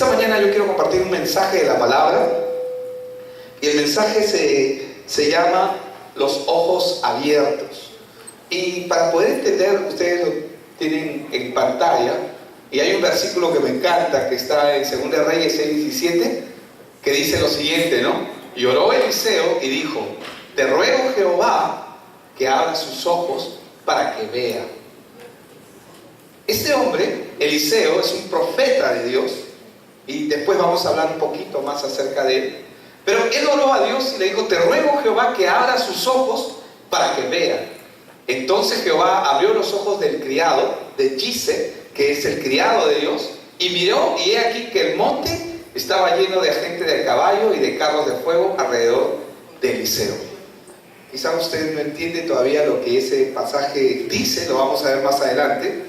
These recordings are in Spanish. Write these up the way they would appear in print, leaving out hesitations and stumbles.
Esta mañana yo quiero compartir un mensaje de la palabra, y el mensaje se llama Los ojos abiertos. Y para poder entender, ustedes lo tienen en pantalla, y hay un versículo que me encanta, que está en 2 Reyes 6:17, que dice lo siguiente, ¿no? Y oró Eliseo y dijo: te ruego, Jehová, que abra sus ojos para que vea. Este hombre, Eliseo, es un profeta de Dios, y después vamos a hablar un poquito más acerca de él. Pero él oró a Dios y le dijo: te ruego, Jehová, que abra sus ojos para que vea. Entonces Jehová abrió los ojos del criado de Gise, que es el criado de Dios, y miró, y he aquí que el monte estaba lleno de gente de caballo y de carros de fuego alrededor de Eliseo. Quizá usted no entiende todavía lo que ese pasaje dice, lo vamos a ver más adelante,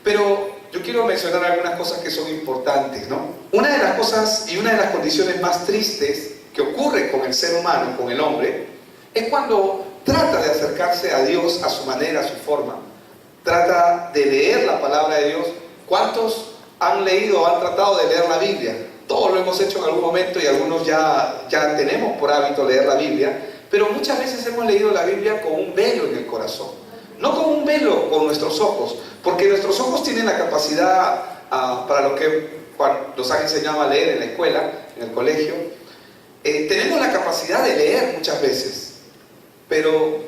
pero yo quiero mencionar algunas cosas que son importantes, ¿no? Una de las cosas y una de las condiciones más tristes que ocurre con el ser humano, con el hombre, es cuando trata de acercarse a Dios a su manera, a su forma. Trata de leer la palabra de Dios. ¿Cuántos han leído o han tratado de leer la Biblia? Todos lo hemos hecho en algún momento, y algunos ya tenemos por hábito leer la Biblia, pero muchas veces hemos leído la Biblia con un velo en el corazón. No con un velo con nuestros ojos, porque nuestros ojos tienen la capacidad, para lo que nos han enseñado a leer en la escuela, en el colegio, tenemos la capacidad de leer muchas veces, pero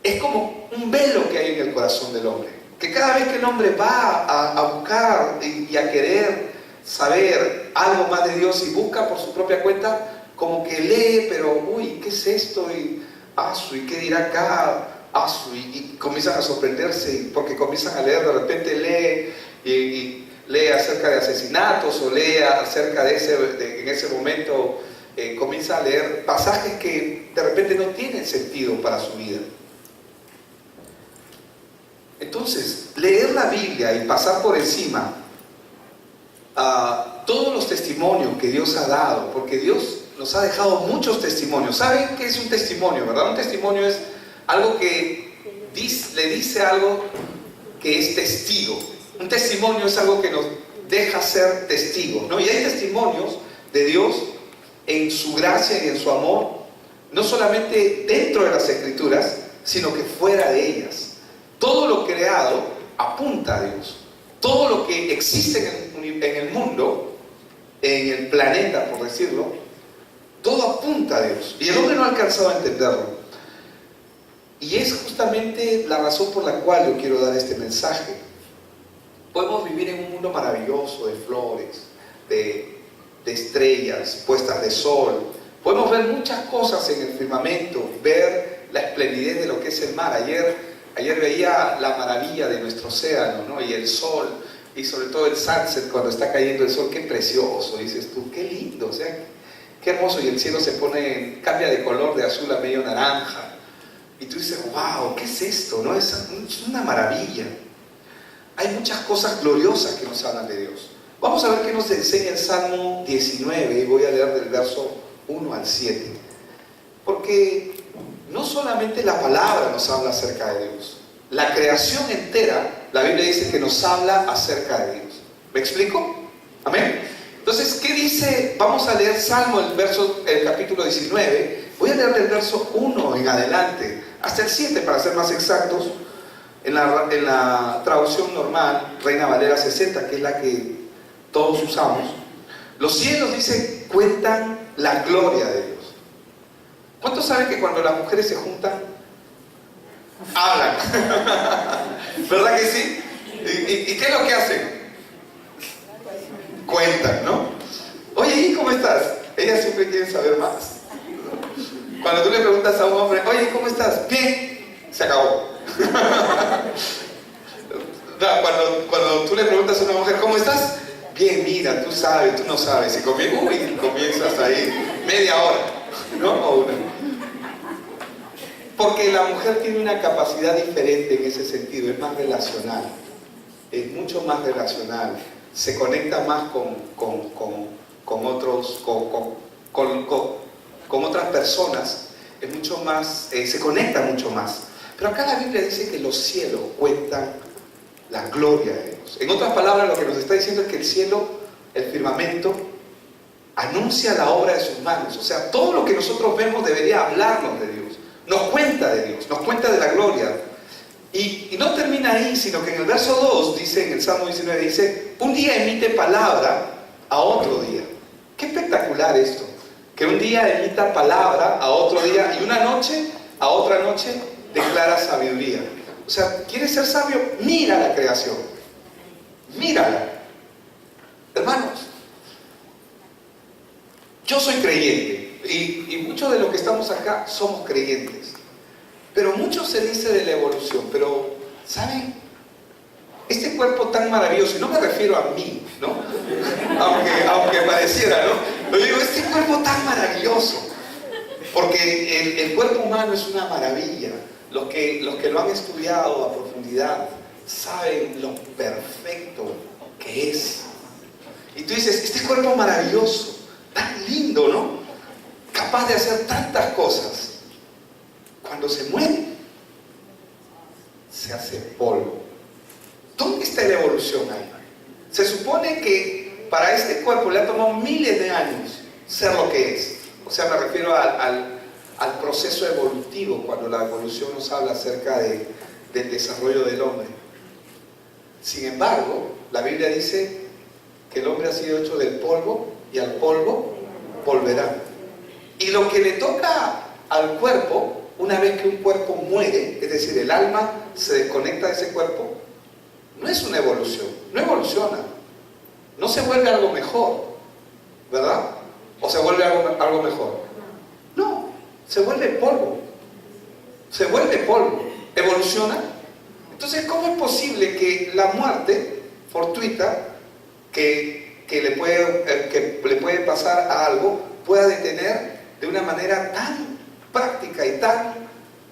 es como un velo que hay en el corazón del hombre, que cada vez que el hombre va a buscar y a querer saber algo más de Dios y busca por su propia cuenta, como que lee, pero uy, ¿qué es esto? Y qué dirá acá, y comienzan a sorprenderse, porque comienzan a leer, de repente lee y lee acerca de asesinatos, o lee acerca en ese momento comienza a leer pasajes que de repente no tienen sentido para su vida. Entonces, leer la Biblia y pasar por encima todos los testimonios que Dios ha dado, porque Dios nos ha dejado muchos testimonios. ¿Saben qué es un testimonio, verdad? Un testimonio es algo que le dice algo que es testigo. Un testimonio es algo que nos deja ser testigos, ¿no? Y hay testimonios de Dios en su gracia y en su amor, no solamente dentro de las Escrituras, sino que fuera de ellas. Todo lo creado apunta a Dios. Todo lo que existe en el mundo, en el planeta, por decirlo, todo apunta a Dios. Y el hombre no ha alcanzado a entenderlo. Y es justamente la razón por la cual yo quiero dar este mensaje. Podemos vivir en un mundo maravilloso de flores, de estrellas, puestas de sol. Podemos ver muchas cosas en el firmamento, ver la esplendidez de lo que es el mar. Ayer veía la maravilla de nuestro océano, ¿no? Y el sol, y sobre todo el sunset, cuando está cayendo el sol, qué precioso, dices tú, qué lindo, o sea, qué hermoso, y el cielo cambia de color de azul a medio naranja, y tú dices, wow, ¿qué es esto? ¿No? Es una maravilla. Hay muchas cosas gloriosas que nos hablan de Dios. Vamos a ver qué nos enseña el Salmo 19, y voy a leer del verso 1 al 7, porque no solamente la palabra nos habla acerca de Dios, la creación entera, la Biblia dice que nos habla acerca de Dios. ¿Me explico? Amén. Entonces, ¿qué dice? Vamos a leer Salmo, el capítulo 19. Voy a leer del verso 1 en adelante, hasta el 7 para ser más exactos, en la traducción normal, Reina Valera 60, que es la que todos usamos. Los cielos, dice, cuentan la gloria de Dios. ¿Cuántos saben que cuando las mujeres se juntan, hablan? ¿Verdad que sí? ¿Y qué es lo que hacen? Cuentan, ¿no? Oye, ¿y cómo estás? Ellas siempre quieren saber más. Cuando tú le preguntas a un hombre, oye, ¿cómo estás? Bien. Se acabó. Cuando tú le preguntas a una mujer, ¿cómo estás? Bien, mira, tú sabes, tú no sabes. Y comienzas ahí media hora, ¿no? O una. Porque la mujer tiene una capacidad diferente en ese sentido, es más relacional, es mucho más relacional, se conecta más con otras personas, es mucho más, se conecta mucho más. Pero acá la Biblia dice que los cielos cuentan la gloria de Dios. En otras palabras, lo que nos está diciendo es que el cielo, el firmamento, anuncia la obra de sus manos. O sea, todo lo que nosotros vemos debería hablarnos de Dios. Nos cuenta de Dios, nos cuenta de la gloria. Y no termina ahí, sino que en el verso 2 dice, en el Salmo 19, dice: un día emite palabra a otro día. Qué espectacular esto, que un día emita palabra a otro día y una noche a otra noche declara sabiduría. O sea, ¿quieres ser sabio? Mira la creación, mírala. Hermanos, yo soy creyente y muchos de los que estamos acá somos creyentes. Pero mucho se dice de la evolución, pero ¿saben? Este cuerpo tan maravilloso, y no me refiero a mí, ¿no? Aunque pareciera, ¿no? Pero digo, este cuerpo tan maravilloso, porque el cuerpo humano es una maravilla. Los que lo han estudiado a profundidad saben lo perfecto que es. Y tú dices, este cuerpo maravilloso, tan lindo, ¿no? Capaz de hacer tantas cosas. Cuando se muere, se hace polvo. ¿Dónde está la evolución ahí? Se supone que para este cuerpo le ha tomado miles de años ser lo que es. O sea, me refiero al proceso evolutivo, cuando la evolución nos habla acerca del desarrollo del hombre. Sin embargo, la Biblia dice que el hombre ha sido hecho del polvo y al polvo volverá. Y lo que le toca al cuerpo, una vez que un cuerpo muere, es decir, el alma se desconecta de ese cuerpo, no es una evolución, no evoluciona, no se vuelve algo mejor, ¿verdad? ¿O se vuelve algo mejor? No, se vuelve polvo, se vuelve polvo. ¿Evoluciona? Entonces, ¿cómo es posible que la muerte fortuita que le puede pasar a algo pueda detener de una manera tan práctica y tan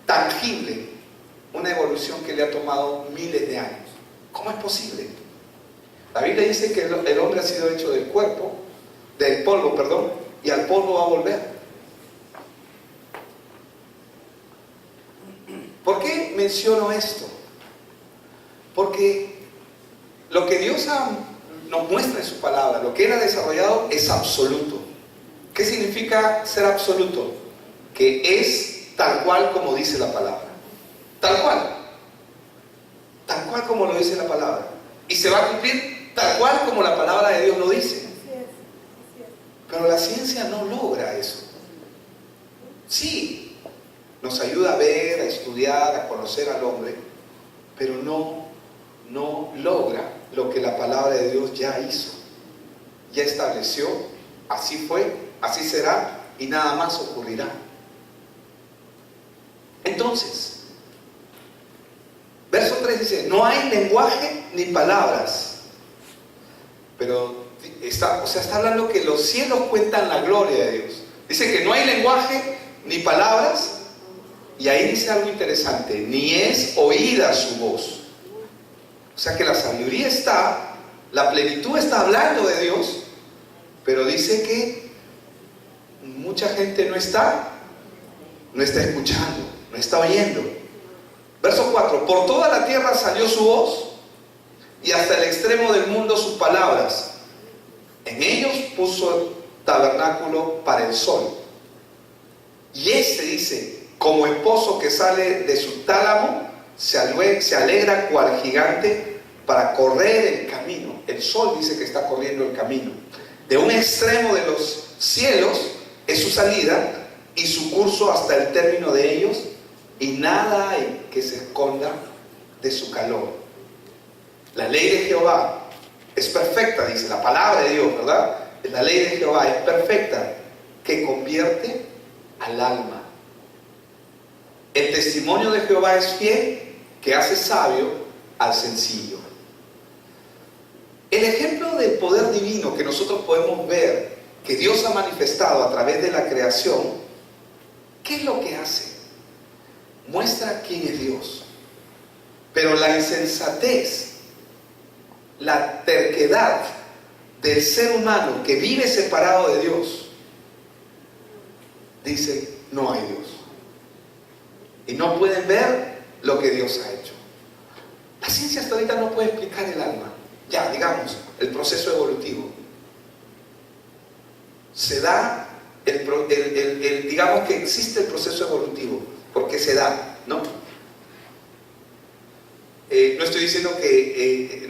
tangible una evolución que le ha tomado miles de años? ¿Cómo es posible? La Biblia dice que el hombre ha sido hecho del polvo, y al polvo va a volver. ¿Por qué menciono esto? Porque lo que Dios nos muestra en su palabra, lo que Él ha desarrollado, es absoluto. ¿Qué significa ser absoluto? Que es tal cual como dice la palabra. Tal cual como lo dice la palabra. Y se va a cumplir tal cual como la palabra de Dios lo dice. Pero la ciencia no logra eso. Sí, nos ayuda a ver, a estudiar, a conocer al hombre, pero no logra lo que la palabra de Dios ya hizo, ya estableció. Así fue, así será, y nada más ocurrirá. Entonces, verso 3 dice: no hay lenguaje ni palabras. Pero está hablando que los cielos cuentan la gloria de Dios. Dice que no hay lenguaje ni palabras, y ahí dice algo interesante: ni es oída su voz. O sea que la sabiduría está, la plenitud está hablando de Dios, pero dice que mucha gente no está escuchando, no está oyendo. Verso 4: por toda la tierra salió su voz, y hasta el extremo del mundo sus palabras. En ellos puso tabernáculo para el sol. Y este dice: como esposo que sale de su tálamo, se alegra cual gigante para correr el camino. El sol dice que está corriendo el camino. De un extremo de los cielos es su salida, y su curso hasta el término de ellos, y nada hay que se esconda de su calor. La ley de Jehová es perfecta, dice la palabra de Dios, ¿verdad? La ley de Jehová es perfecta, que convierte al alma. El testimonio de Jehová es fiel, que hace sabio al sencillo. El ejemplo del poder divino que nosotros podemos ver, que Dios ha manifestado a través de la creación, ¿qué es lo que hace? Muestra quién es Dios. Pero la insensatez, la terquedad del ser humano que vive separado de Dios, dice: no hay Dios. Y no pueden ver lo que Dios ha hecho. La ciencia hasta ahorita no puede explicar el alma. Ya, digamos, el proceso evolutivo. Se da, digamos que existe el proceso evolutivo, porque se da, ¿no? No estoy diciendo que...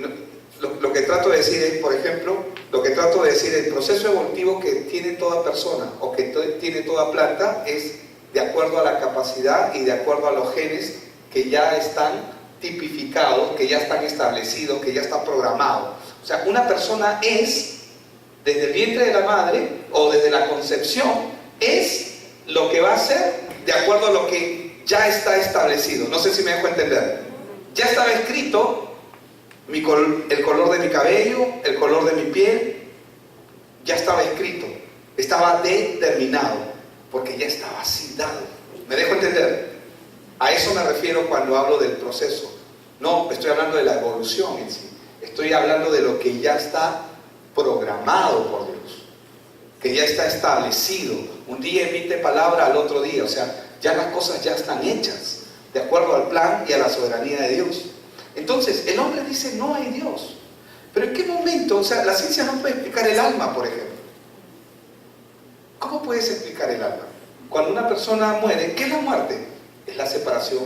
lo que trato de decir es, por ejemplo, el proceso evolutivo que tiene toda persona o que tiene toda planta es de acuerdo a la capacidad y de acuerdo a los genes que ya están tipificados, que ya están establecidos, que ya están programados. O sea, una persona es, desde el vientre de la madre o desde la concepción, es lo que va a ser de acuerdo a lo que ya está establecido. No sé si me dejo entender. Ya estaba escrito el color de mi cabello, el color de mi piel, ya estaba escrito, estaba determinado, porque ya estaba así dado. ¿Me dejo entender? A eso me refiero cuando hablo del proceso. No estoy hablando de la evolución en sí, estoy hablando de lo que ya está programado por Dios, que ya está establecido. Un día emite palabra al otro día, o sea, ya las cosas ya están hechas, de acuerdo al plan y a la soberanía de Dios. Entonces, el hombre dice, no hay Dios. Pero ¿en qué momento? O sea, la ciencia no puede explicar el alma, por ejemplo. ¿Cómo puedes explicar el alma? Cuando una persona muere, ¿qué es la muerte? Es la separación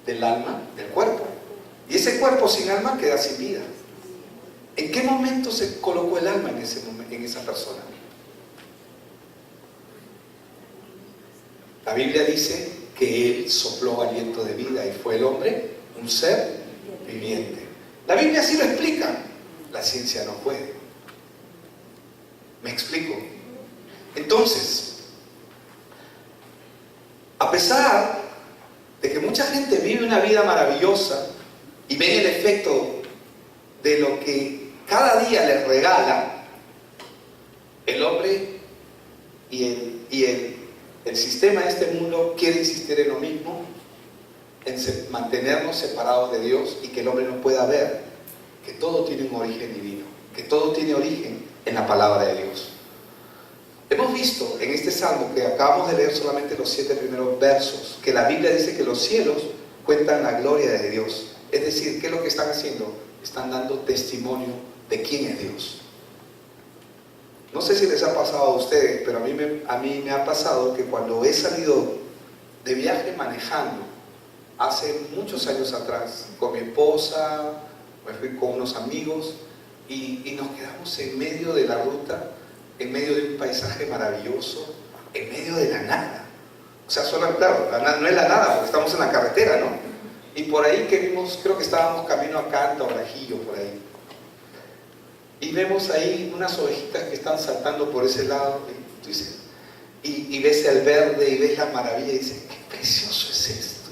del alma del cuerpo. Y ese cuerpo sin alma queda sin vida. ¿En qué momento se colocó el alma en esa persona? La Biblia dice que Él sopló aliento de vida y fue el hombre un ser viviente. La Biblia sí lo explica, la ciencia no puede. ¿Me explico? Entonces, a pesar de que mucha gente vive una vida maravillosa y ven el efecto de lo que cada día les regala, el hombre y el sistema de este mundo quiere insistir en lo mismo, en mantenernos separados de Dios y que el hombre no pueda ver que todo tiene un origen divino, que todo tiene origen en la palabra de Dios. Hemos visto en este salmo que acabamos de leer solamente los 7 primeros versos, que la Biblia dice que los cielos cuentan la gloria de Dios. Es decir, ¿qué es lo que están haciendo? Están dando testimonio de quién es Dios. No sé si les ha pasado a ustedes, pero a mí me ha pasado que cuando he salido de viaje manejando, hace muchos años atrás, con mi esposa, me fui con unos amigos y nos quedamos en medio de la ruta, en medio de un paisaje maravilloso, en medio de la nada. O sea, solo, claro, no es la nada, porque estamos en la carretera, ¿no? Y por ahí que vimos, creo que estábamos camino a Canta o Rajillo, por ahí. Y vemos ahí unas ovejitas que están saltando por ese lado, y ves el verde y ves la maravilla y dices, qué precioso es esto.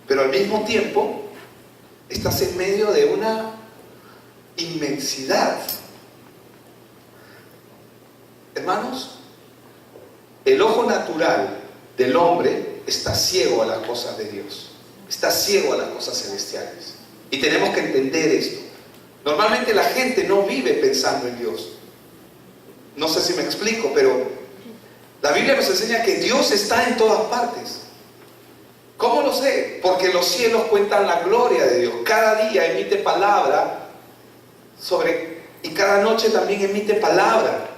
Pero al mismo tiempo, estás en medio de una inmensidad. Hermanos, el ojo natural del hombre está ciego a las cosas de Dios, está ciego a las cosas celestiales. Y tenemos que entender esto. Normalmente la gente no vive pensando en Dios. No sé si me explico, pero la Biblia nos enseña que Dios está en todas partes. ¿Cómo lo sé? Porque los cielos cuentan la gloria de Dios. Cada día emite palabra y cada noche también emite palabra.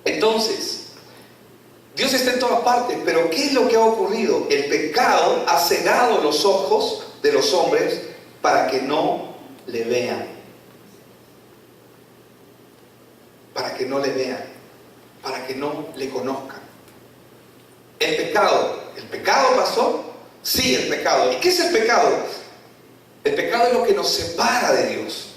Entonces, Dios está en todas partes, pero ¿qué es lo que ha ocurrido? El pecado ha cegado los ojos de los hombres para que no le vean. Para que no le vean, para que no le conozcan. El pecado pasó. Sí, el pecado. ¿Y qué es el pecado? El pecado es lo que nos separa de Dios.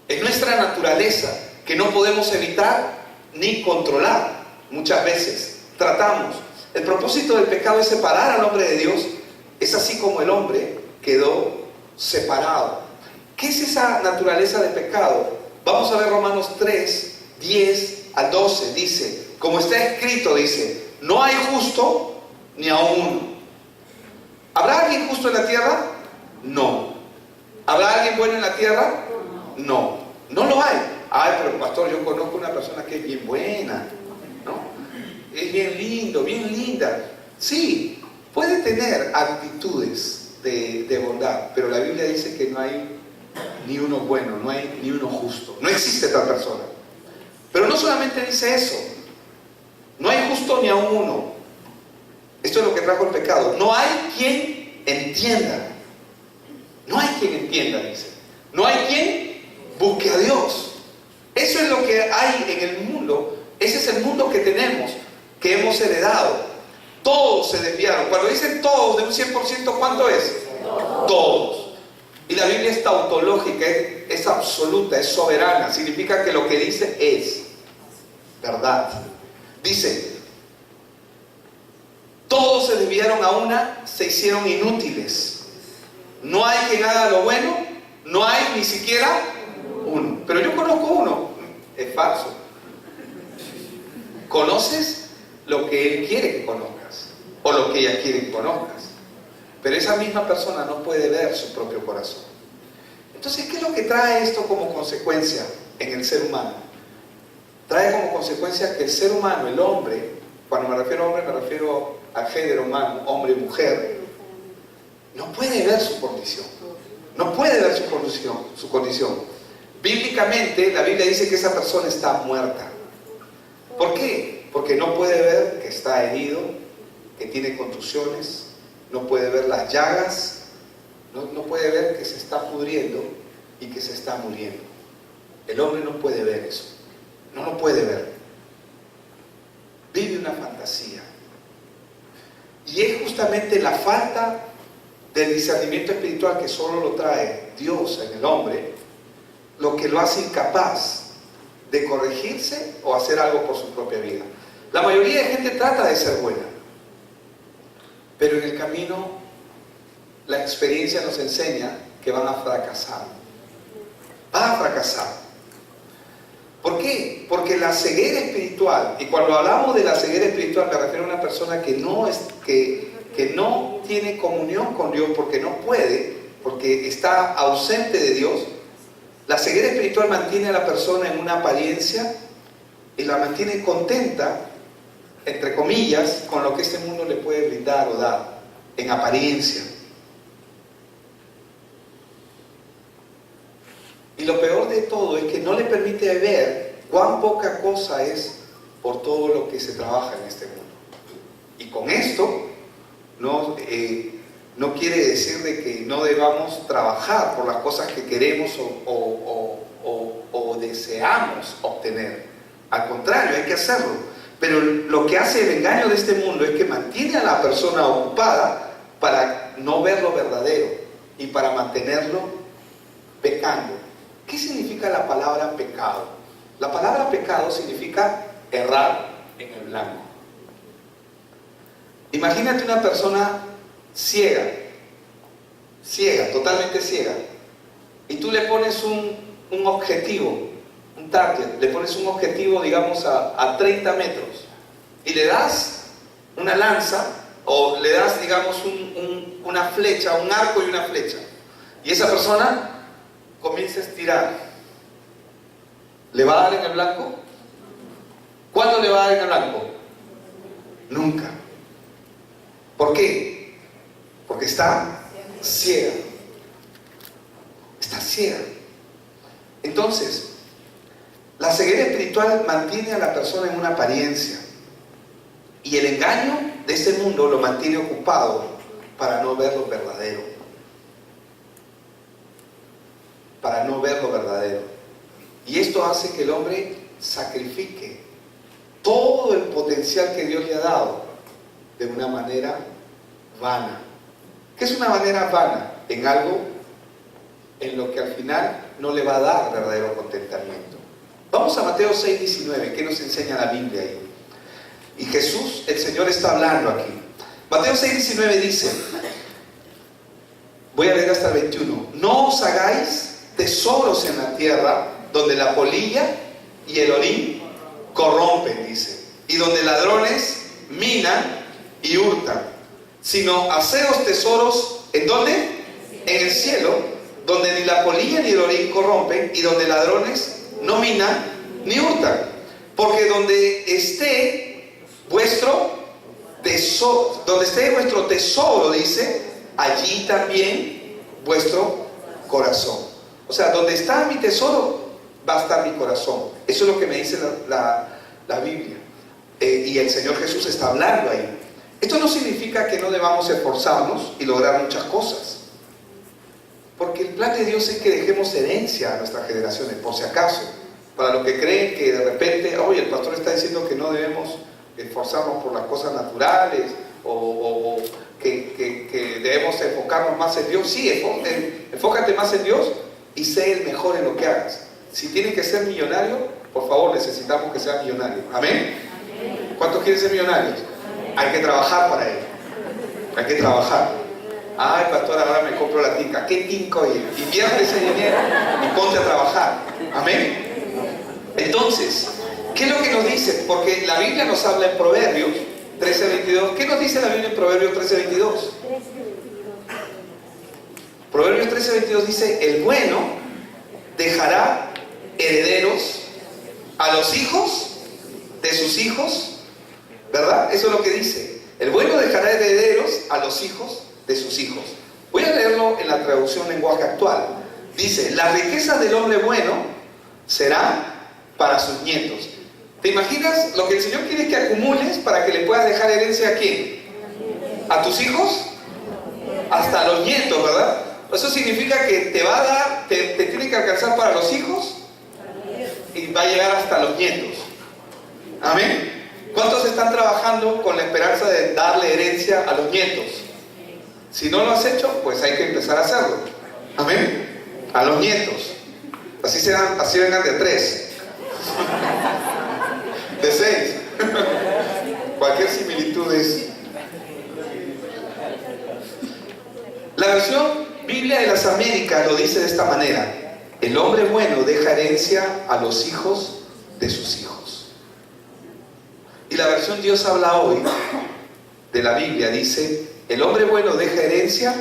Es nuestra naturaleza que no podemos evitar ni controlar. Muchas veces tratamos. El propósito del pecado es separar al hombre de Dios. Es así como el hombre quedó separado. ¿Qué es esa naturaleza de pecado? Vamos a ver Romanos 3, 10 al 12. Dice, como está escrito, dice, no hay justo ni aun uno. ¿Habrá alguien justo en la tierra? No. ¿Habrá alguien bueno en la tierra? No. No lo hay. Ay, pero pastor, yo conozco una persona que es bien buena, ¿no? Es bien lindo, bien linda. Sí, puede tener actitudes de bondad, pero la Biblia dice que no hay ni uno bueno, no hay ni uno justo. No existe tal persona. Pero no solamente dice eso, no hay justo ni aun uno. Esto es lo que trajo el pecado. No hay quien entienda. No hay quien entienda, dice. No hay quien busque a Dios. Eso es lo que hay en el mundo. Ese es el mundo que tenemos, que hemos heredado. Todos se desviaron. Cuando dicen todos de un 100%, ¿cuánto es? Todos. Y la Biblia es tautológica, es absoluta, es soberana. Significa que lo que dice es verdad. Dice, todos se desviaron a una, se hicieron inútiles. No hay quien haga lo bueno, no hay ni siquiera uno. Pero yo conozco uno. Es falso. Conoces lo que él quiere que conozcas, o lo que ella quiere que conozcas. Pero esa misma persona no puede ver su propio corazón. Entonces, ¿qué es lo que trae esto como consecuencia en el ser humano? Trae como consecuencia que el ser humano, el hombre, cuando me refiero a hombre, me refiero al género humano, hombre y mujer, no puede ver su condición. No puede ver su condición. Bíblicamente, la Biblia dice que esa persona está muerta. ¿Por qué? Porque no puede ver que está herido, que tiene contusiones, no puede ver las llagas, no puede ver que se está pudriendo y que se está muriendo. El hombre no puede ver eso. No lo puede ver. Vive una fantasía. Y es justamente la falta del discernimiento espiritual que solo lo trae Dios en el hombre, lo que lo hace incapaz de corregirse o hacer algo por su propia vida. La mayoría de gente trata de ser buena, pero en el camino la experiencia nos enseña que van a fracasar. Van a fracasar. ¿Por qué? Porque la ceguera espiritual, y cuando hablamos de la ceguera espiritual me refiero a una persona que no tiene comunión con Dios porque no puede, porque está ausente de Dios. La ceguera espiritual mantiene a la persona en una apariencia y la mantiene contenta, entre comillas, con lo que este mundo le puede brindar o dar, en apariencia. Y lo peor de todo es que no le permite ver cuán poca cosa es por todo lo que se trabaja en este mundo. Y con esto no quiere decir de que no debamos trabajar por las cosas que queremos o deseamos obtener. Al contrario, hay que hacerlo. Pero lo que hace el engaño de este mundo es que mantiene a la persona ocupada para no ver lo verdadero y para mantenerlo pecando. ¿Qué significa la palabra pecado? La palabra pecado significa errar en el blanco. Imagínate una persona ciega, totalmente ciega, y tú le pones un objetivo, un target, le pones un objetivo, digamos, a 30 metros, y le das una lanza, o le das, digamos, una flecha, un arco y una flecha, y esa persona comienza a estirar. ¿Le va a dar en el blanco? ¿Cuándo le va a dar en el blanco? Nunca. ¿Por qué? Porque está ciega. Está ciega. Entonces, la ceguera espiritual mantiene a la persona en una apariencia. Y el engaño de este mundo lo mantiene ocupado para no ver lo verdadero. Para no ver lo verdadero. Y esto hace que el hombre sacrifique todo el potencial que Dios le ha dado de una manera vana. ¿Qué es una manera vana? En algo en lo que al final no le va a dar verdadero contentamiento. Vamos a Mateo 6:19. ¿Qué nos enseña la Biblia ahí? Y Jesús, el Señor, está hablando aquí. Mateo 6:19 dice, voy a leer hasta el 21. No os hagáis tesoros en la tierra, donde la polilla y el orín corrompen, dice, y donde ladrones minan y hurtan, sino haceos tesoros, ¿en dónde? En el cielo, donde ni la polilla ni el orín corrompen, y donde ladrones no minan ni hurtan, porque donde esté vuestro tesoro, dice, allí también vuestro corazón. O sea, donde está mi tesoro, va a estar mi corazón. Eso es lo que me dice la Biblia. Y el Señor Jesús está hablando ahí. Esto no significa que no debamos esforzarnos y lograr muchas cosas. Porque el plan de Dios es que dejemos herencia a nuestras generaciones, por si acaso. Para los que creen que de repente, oye, el pastor está diciendo que no debemos esforzarnos por las cosas naturales, o que debemos enfocarnos más en Dios. Sí, enfócate más en Dios y sé el mejor en lo que hagas. Si tienes que ser millonario, por favor, necesitamos que seas millonario. ¿Amén? ¿Cuántos quieren ser millonarios? Hay que trabajar para ello. Hay que trabajar. Ay, pastor, ahora me compro la tinca. ¿Qué tinca, oye? Invierte ese dinero y ponte a trabajar. Amén. Entonces, ¿qué es lo que nos dice? Porque la Biblia nos habla en Proverbios 13:22. ¿Qué nos dice la Biblia en Proverbios 13:22? Proverbios 13:22 dice: el bueno dejará herederos a los hijos de sus hijos, ¿verdad? Eso es lo que dice. El bueno dejará herederos a los hijos de sus hijos. Voy a leerlo en la traducción lenguaje actual. Dice: la riqueza del hombre bueno será para sus nietos. ¿Te imaginas? Lo que el Señor quiere que acumules para que le puedas dejar herencia a quién? ¿A tus hijos? Hasta a los nietos, ¿verdad? Eso significa que te va a dar, te tiene que alcanzar para los hijos y va a llegar hasta los nietos. Amén. ¿Cuántos están trabajando con la esperanza de darle herencia a los nietos? Si no lo has hecho, pues hay que empezar a hacerlo. Amén. A los nietos. Así vengan de 3. De 6. Cualquier similitud es. La versión Biblia de las Américas lo dice de esta manera: el hombre bueno deja herencia a los hijos de sus hijos. Y la versión Dios habla hoy de la Biblia dice: el hombre bueno deja herencia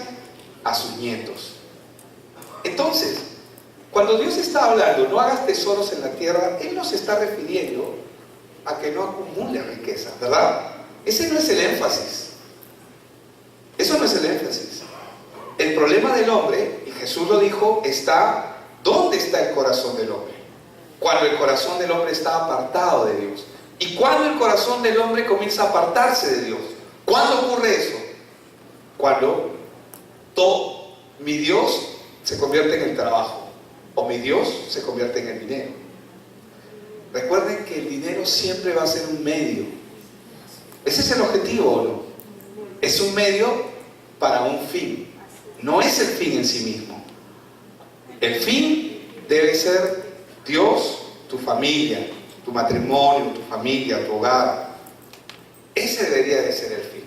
a sus nietos. Entonces, cuando Dios está hablando, no hagas tesoros en la tierra, Él no se está refiriendo a que no acumule riqueza, ¿verdad? Ese no es el énfasis. Eso no es el énfasis. El problema del hombre, y Jesús lo dijo, está, ¿dónde está el corazón del hombre? Cuando el corazón del hombre está apartado de Dios. ¿Y cuando el corazón del hombre comienza a apartarse de Dios? ¿Cuándo ocurre eso? Cuando mi Dios se convierte en el trabajo, o mi Dios se convierte en el dinero. Recuerden que el dinero siempre va a ser un medio. ¿Ese es el objetivo o no? Es un medio para un fin. No es el fin en sí mismo. El fin debe ser Dios, tu familia, tu matrimonio, tu familia, tu hogar. Ese debería de ser el fin.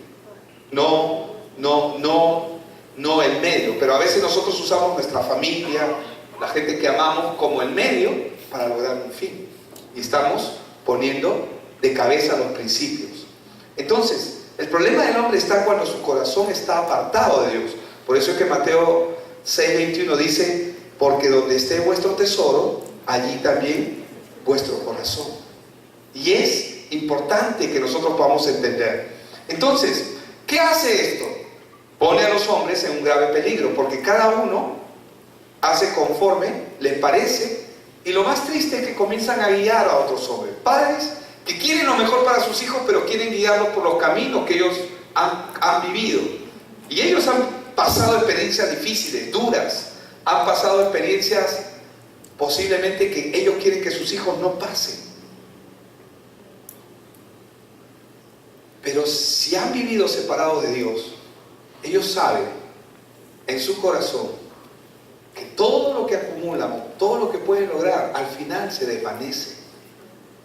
No el medio. Pero a veces nosotros usamos nuestra familia, la gente que amamos, como el medio para lograr un fin. Y estamos poniendo de cabeza los principios. Entonces, el problema del hombre está cuando su corazón está apartado de Dios. Por eso es que Mateo 6:21 dice: porque donde esté vuestro tesoro, allí también vuestro corazón. Y es importante que nosotros podamos entender. Entonces, ¿qué hace esto? Pone a los hombres en un grave peligro, porque cada uno hace conforme le parece, y lo más triste es que comienzan a guiar a otros hombres. Padres que quieren lo mejor para sus hijos, pero quieren guiarlos por los caminos que ellos han vivido. Y ellos han pasado experiencias difíciles, duras. Han pasado experiencias posiblemente que ellos quieren que sus hijos no pasen. Pero si han vivido separados de Dios, ellos saben en su corazón que todo lo que acumulan, todo lo que pueden lograr, al final se desvanece,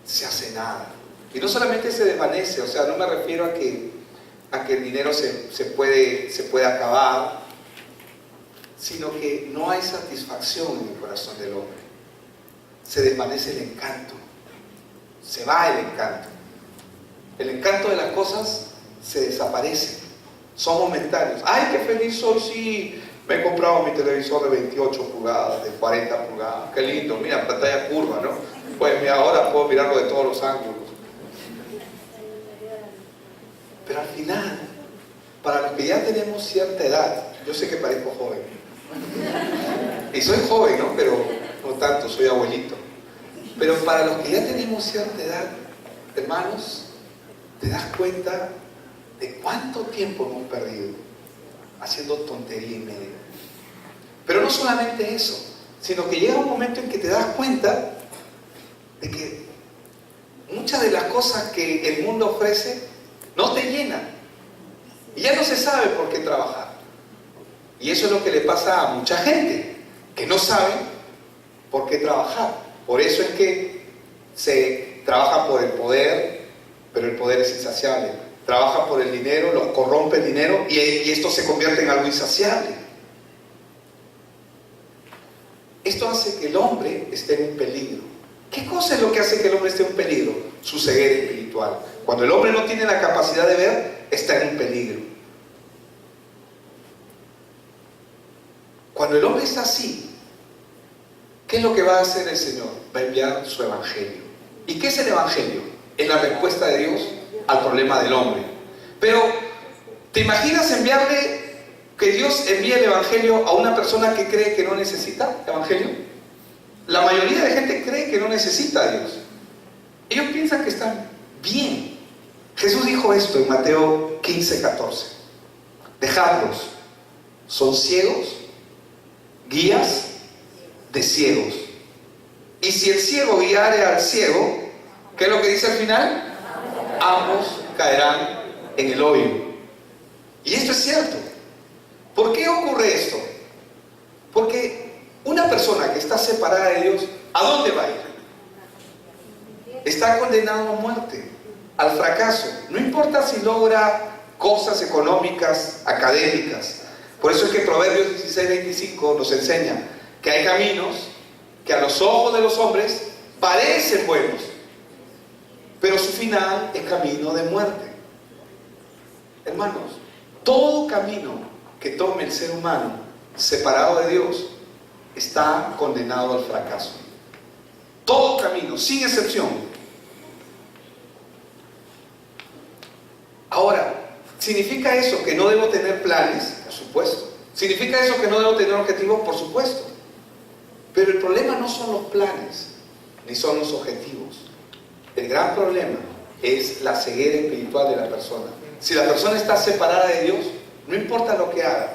se hace nada. Y no solamente se desvanece, o sea, no me refiero a que el dinero se puede acabar, sino que no hay satisfacción en el corazón del hombre. Se desvanece el encanto, se va el encanto. El encanto de las cosas se desaparece, son momentáneos. ¡Ay, qué feliz soy! Sí, me he comprado mi televisor de 28 pulgadas, de 40 pulgadas. ¡Qué lindo! Mira, pantalla curva, ¿no? Pues mira, ahora puedo mirarlo de todos los ángulos. Pero al final, para los que ya tenemos cierta edad, Yo sé que parezco joven. Y soy joven, ¿no? Pero no tanto, soy abuelito. Pero para los que ya tenemos cierta edad, hermanos, te das cuenta de cuánto tiempo hemos perdido haciendo tontería y media. Pero no solamente eso, sino que llega un momento en que te das cuenta de que muchas de las cosas que el mundo ofrece no te llenan. Y ya no se sabe por qué trabajar. Y eso es lo que le pasa a mucha gente, que no saben por qué trabajar. Por eso es que se trabaja por el poder, pero el poder es insaciable. Trabaja por el dinero, lo corrompe el dinero y esto se convierte en algo insaciable. Esto hace que el hombre esté en un peligro. ¿Qué cosa es lo que hace que el hombre esté en un peligro? Su ceguera espiritual. Cuando el hombre no tiene la capacidad de ver, está en un peligro. Cuando el hombre está así, ¿qué es lo que va a hacer el Señor? Va a enviar su evangelio. ¿Y qué es el evangelio? Es la respuesta de Dios al problema del hombre. Pero, ¿te imaginas que Dios envíe el evangelio a una persona que cree que no necesita evangelio? La mayoría de gente cree que no necesita a Dios. Ellos piensan que están bien. Jesús dijo esto en Mateo 15:14. Dejadlos, son ciegos, guías de ciegos. Y si el ciego guiare al ciego, ¿qué es lo que dice al final? Ambos caerán en el hoyo. Y esto es cierto. ¿Por qué ocurre esto? Porque una persona que está separada de Dios, ¿a dónde va a ir? Está condenado a muerte, al fracaso. No importa si logra cosas económicas, académicas. Por eso es que Proverbios 16:25 nos enseña que hay caminos que a los ojos de los hombres parecen buenos, pero su final es camino de muerte. Hermanos, todo camino que tome el ser humano separado de Dios está condenado al fracaso. Todo camino, sin excepción. Ahora, ¿significa eso que no debo tener planes? Por supuesto. ¿Significa eso que no debo tener objetivos? Por supuesto. Pero el problema no son los planes, ni son los objetivos. El gran problema es la ceguera espiritual de la persona. Si la persona está separada de Dios, no importa lo que haga,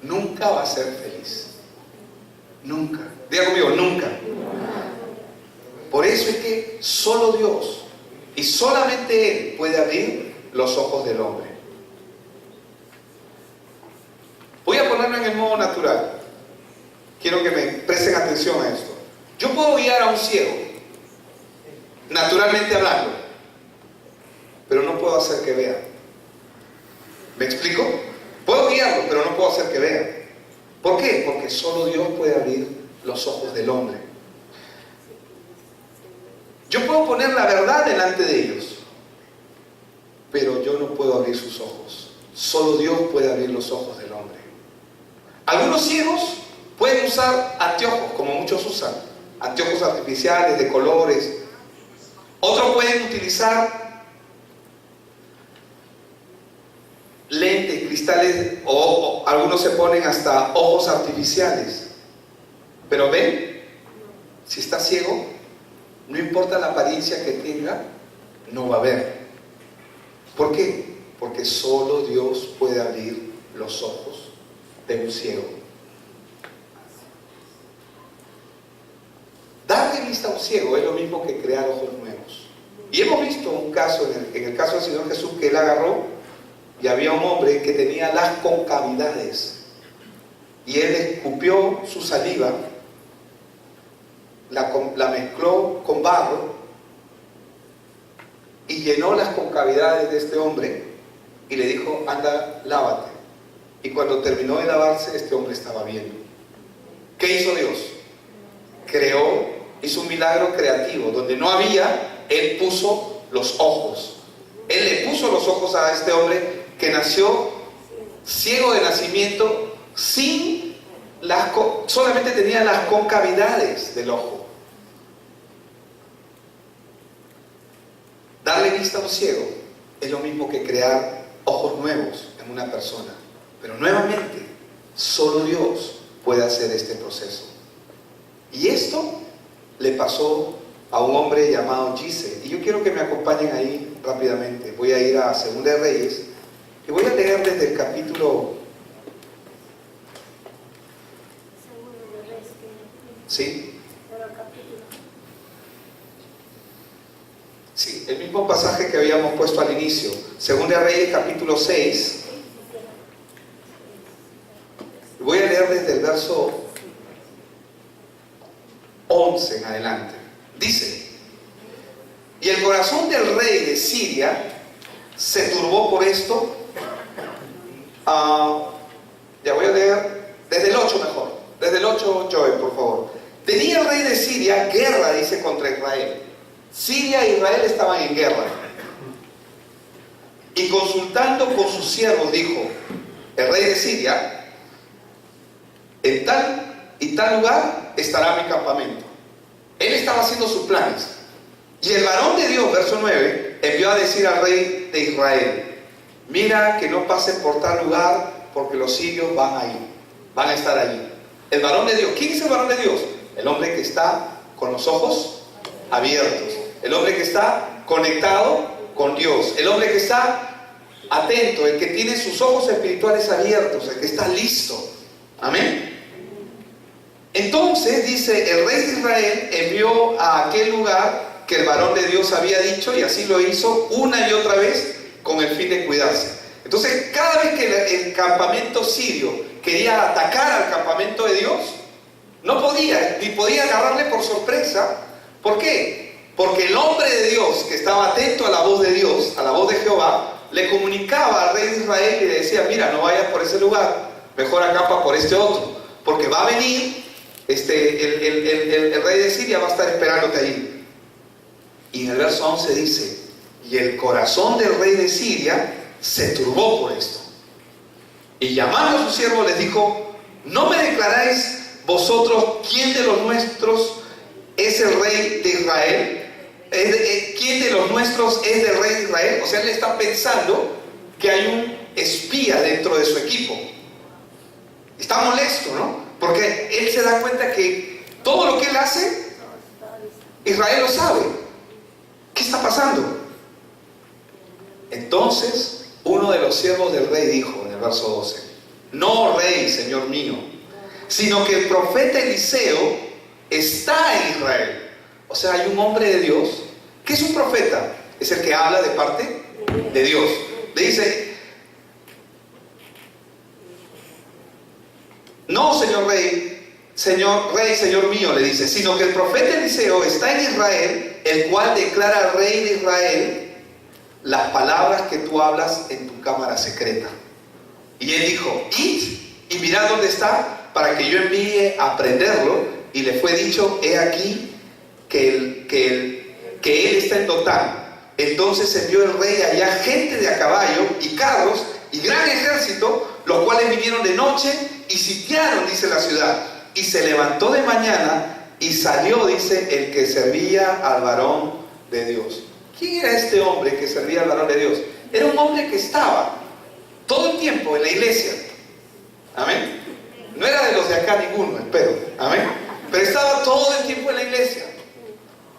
nunca va a ser feliz. Nunca. Diga conmigo, nunca. Por eso es que solo Dios y solamente Él puede abrir los ojos del hombre. Voy a ponerlo en el modo natural. Quiero que me presten atención a esto. Yo puedo guiar a un ciego, naturalmente hablando, pero no puedo hacer que vea. ¿Me explico? Puedo guiarlo, pero no puedo hacer que vea. ¿Por qué? Porque solo Dios puede abrir los ojos del hombre. Yo puedo poner la verdad delante de ellos, pero yo no puedo abrir sus ojos. Solo Dios puede abrir los ojos del hombre. Algunos ciegos pueden usar anteojos, como muchos usan, anteojos artificiales de colores. Otros pueden utilizar lentes, cristales, o algunos se ponen hasta ojos artificiales. Pero ven, si está ciego, no importa la apariencia que tenga, no va a ver. ¿Por qué? Porque solo Dios puede abrir los ojos de un ciego. Darle vista a un ciego es lo mismo que crear ojos nuevos. Y hemos visto un caso, en el caso del Señor Jesús, que Él agarró y había un hombre que tenía las concavidades. Y Él escupió su saliva, la mezcló con barro y llenó las concavidades de este hombre y le dijo, anda, lávate. Y cuando terminó de lavarse, este hombre estaba viendo. ¿Qué hizo Dios? Hizo un milagro creativo. Donde no había, Él puso los ojos. Él le puso los ojos a este hombre que nació ciego de nacimiento, solamente tenía las concavidades del ojo. Darle vista a un ciego es lo mismo que crear ojos nuevos en una persona. Pero nuevamente, solo Dios puede hacer este proceso. Y esto le pasó a un hombre llamado Gise. Y yo quiero que me acompañen ahí rápidamente. Voy a ir a Segunda de Reyes y voy a leer desde el capítulo... ¿Sí? Sí, el mismo pasaje que habíamos puesto al inicio. Segunda de Reyes, capítulo 6. Voy a leer desde el verso 11 en adelante. Dice: y el corazón del rey de Siria se turbó por esto. Ya voy a leer desde el 8 mejor. Desde el 8, Joel, por favor. Tenía el rey de Siria guerra, dice, contra Israel. Siria e Israel estaban en guerra. Y consultando con sus siervos dijo el rey de Siria: en tal y tal lugar estará mi campamento. Él estaba haciendo sus planes. Y el varón de Dios, verso 9, envió a decir al rey de Israel: mira que no pases por tal lugar, porque los sirios van a ir, van a estar allí. El varón de Dios. ¿Quién es el varón de Dios? El hombre que está con los ojos abiertos, el hombre que está conectado con Dios, el hombre que está atento, el que tiene sus ojos espirituales abiertos, el que está listo. Amén. Entonces dice: el rey de Israel envió a aquel lugar que el varón de Dios había dicho, y así lo hizo una y otra vez con el fin de cuidarse. Entonces, cada vez que el campamento sirio quería atacar al campamento de Dios, no podía, ni podía agarrarle por sorpresa. ¿Por qué? Porque el hombre de Dios, que estaba atento a la voz de Dios, a la voz de Jehová, le comunicaba al rey de Israel y le decía: mira, no vayas por ese lugar, mejor acampa por este otro, porque va a venir el rey de Siria, va a estar esperándote allí. Y en el verso 11 dice: y el corazón del rey de Siria se turbó por esto. Y llamando a sus siervos les dijo: ¿no me declaráis vosotros quién de los nuestros es el rey de Israel? ¿Quién de los nuestros es del rey de Israel? O sea, él está pensando que hay un espía dentro de su equipo. Está molesto, ¿no? Porque él se da cuenta que todo lo que él hace, Israel lo sabe. ¿Qué está pasando? Entonces uno de los siervos del rey dijo en el verso 12: no, rey, señor mío, sino que el profeta Eliseo está en Israel. O sea, hay un hombre de Dios. ¿Qué es un profeta? Es el que habla de parte de Dios. Le dice: no, señor rey, señor mío, le dice, sino que el profeta Eliseo está en Israel, el cual declara al rey de Israel las palabras que tú hablas en tu cámara secreta. Y él dijo: id y mirad dónde está, para que yo envíe a prenderlo. Y le fue dicho: he aquí que él está en Dotán. Entonces envió el rey allá gente de a caballo y carros y gran ejército, los cuales vinieron de noche y sitiaron, dice, la ciudad. Y se levantó de mañana y salió, dice, el que servía al varón de Dios. ¿Quién era este hombre que servía al varón de Dios? Era un hombre que estaba todo el tiempo en la iglesia. Amén. No era de los de acá ninguno, espero. Amén. Pero estaba todo el tiempo en la iglesia.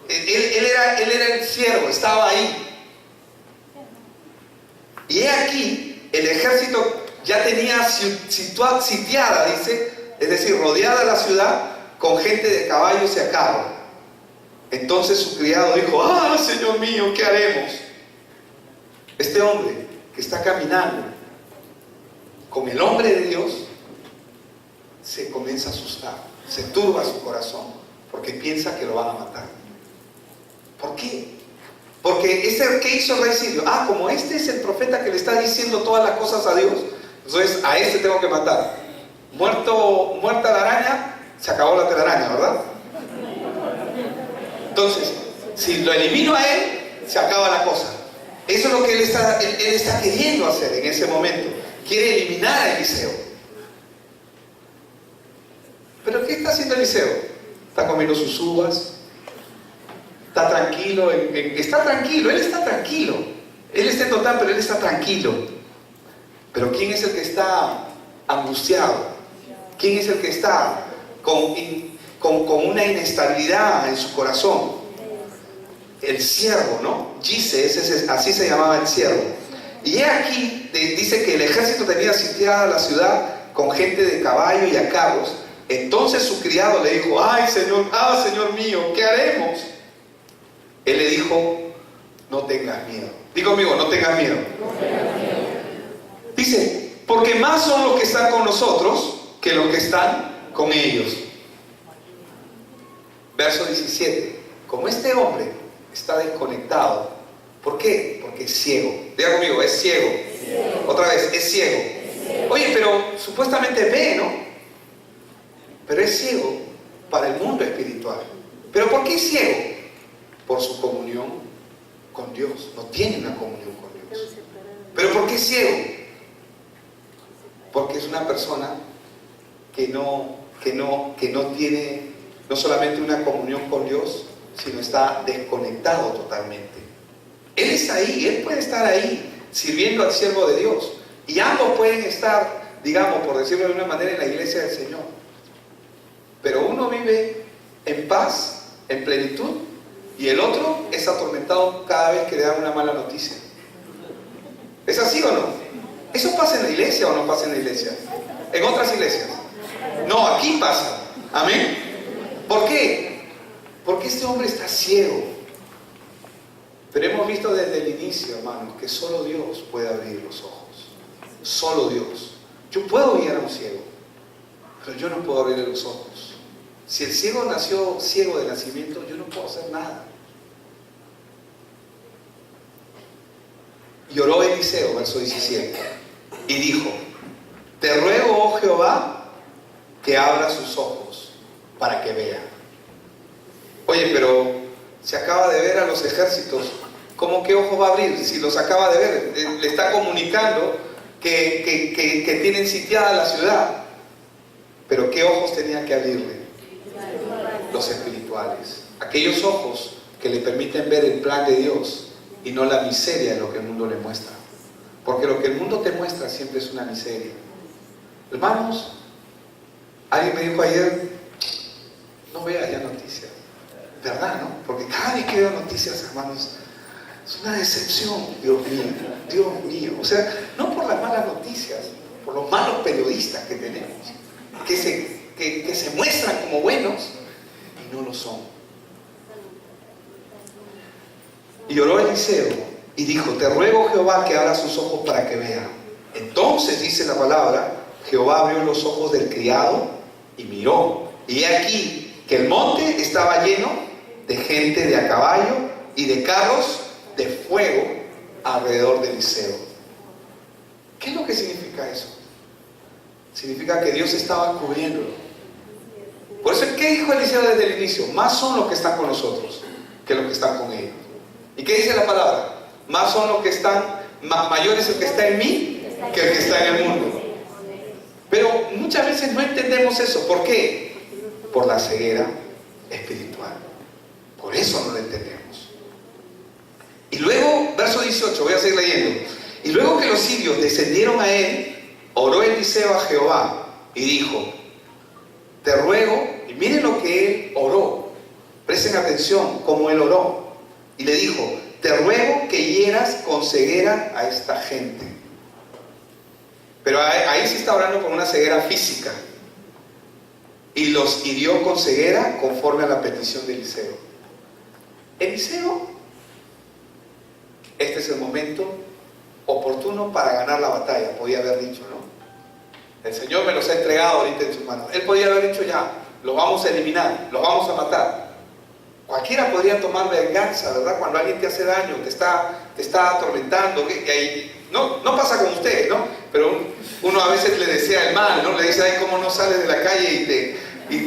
Él era el siervo, estaba ahí. Y he aquí, el ejército ya tenía sitiada, dice, es decir, rodeada la ciudad con gente de caballos y a carro. Entonces su criado dijo: ah, señor mío, ¿qué haremos? Este hombre que está caminando con el hombre de Dios se comienza a asustar, se turba su corazón, porque piensa que lo van a matar. ¿Por qué? Porque ¿qué hizo el rey sirio? Ah, como este es el profeta que le está diciendo todas las cosas a Dios, entonces a este tengo que matar. Muerta la araña, se acabó la telaraña, ¿verdad? Entonces, si lo elimino a él, se acaba la cosa. Eso es lo que él está queriendo hacer en ese momento. Quiere eliminar a Eliseo. ¿Pero qué está haciendo Eliseo? Está comiendo sus uvas, está tranquilo, él está tranquilo. Él está en Dotán, pero él está tranquilo. Pero ¿quién es el que está angustiado? ¿Quién es el que está con una inestabilidad en su corazón? El siervo, ¿no? Gises, así se llamaba el siervo. Y he aquí, dice que el ejército tenía sitiada la ciudad con gente de caballo y a carros. Entonces su criado le dijo: ay, Señor mío, ¿qué haremos? Él le dijo: no tengas miedo. Diga conmigo, no tengas miedo. Dice, porque más son los que están con nosotros que los que están con ellos. Verso 17. Como este hombre está desconectado, ¿por qué? Porque es ciego. Diga conmigo, es ciego. Otra vez, es ciego. Oye, pero supuestamente ve, ¿no? Pero es ciego para el mundo espiritual. ¿Pero por qué es ciego? Por su comunión con Dios. No tiene una comunión con Dios. ¿Pero por qué es ciego? Porque es una persona que no tiene no solamente una comunión con Dios, sino está desconectado totalmente. Él está ahí, él puede estar ahí sirviendo al siervo de Dios, y ambos pueden estar, digamos, por decirlo de una manera, en la iglesia del Señor, pero uno vive en paz, en plenitud, y el otro es atormentado cada vez que le dan una mala noticia. ¿Es así o no? ¿Eso pasa en la iglesia o no pasa en la iglesia? ¿En otras iglesias? No, aquí pasa. Amén. ¿Por qué? Porque este hombre está ciego. Pero hemos visto desde el inicio, hermanos, que solo Dios puede abrir los ojos. Solo Dios. Yo puedo guiar a un ciego, pero yo no puedo abrirle los ojos. Si el ciego nació ciego de nacimiento, yo no puedo hacer nada. Y oró Eliseo, verso 17, y dijo: te ruego, oh Jehová, que abra sus ojos para que vea. Oye, pero se acaba de ver a los ejércitos, ¿cómo qué ojos va a abrir? Si los acaba de ver, le está comunicando que tienen sitiada la ciudad. Pero ¿qué ojos tenía que abrirle? Los espirituales. Aquellos ojos que le permiten ver el plan de Dios y no la miseria de lo que el mundo le muestra. Porque lo que el mundo te muestra siempre es una miseria. Hermanos, alguien me dijo ayer: no veas ya noticias. ¿Verdad, no? Porque cada vez que veo noticias, hermanos, es una decepción. Dios mío, Dios mío. O sea, no por las malas noticias, por los malos periodistas que tenemos, que se muestran como buenos y no lo son. Y oró Eliseo y dijo: te ruego, Jehová, que abra sus ojos para que vea. Entonces, dice la palabra, Jehová abrió los ojos del criado y miró, y he aquí que el monte estaba lleno de gente de a caballo y de carros de fuego alrededor de Eliseo. ¿Qué es lo que significa eso? Significa que Dios estaba cubriéndolo. Por eso, ¿qué dijo Eliseo desde el inicio? Más son los que están con nosotros que los que están con ellos. ¿Y qué dice la palabra? Más son los que están, mayor es el que está en mí que el que está en el mundo. Pero muchas veces no entendemos eso. ¿Por qué? Por la ceguera espiritual. Por eso no lo entendemos. Y luego, verso 18, voy a seguir leyendo. Y luego que los sirios descendieron a él, oró Eliseo a Jehová y dijo: te ruego, y miren lo que él oró. Presten atención cómo él oró. Y le dijo: te ruego que hieras con ceguera a esta gente. Pero ahí sí está orando con una ceguera física. Y los hirió con ceguera conforme a la petición de Eliseo. Eliseo, este es el momento oportuno para ganar la batalla, podía haber dicho, ¿no? El Señor me los ha entregado ahorita en sus manos. Él podía haber dicho: ya, los vamos a eliminar, los vamos a matar. Cualquiera podría tomar venganza, ¿verdad? Cuando alguien te hace daño, te está atormentando, no pasa con ustedes, ¿no? Pero uno a veces le desea el mal, ¿no? Le dice: ay, ¿cómo no sales de la calle y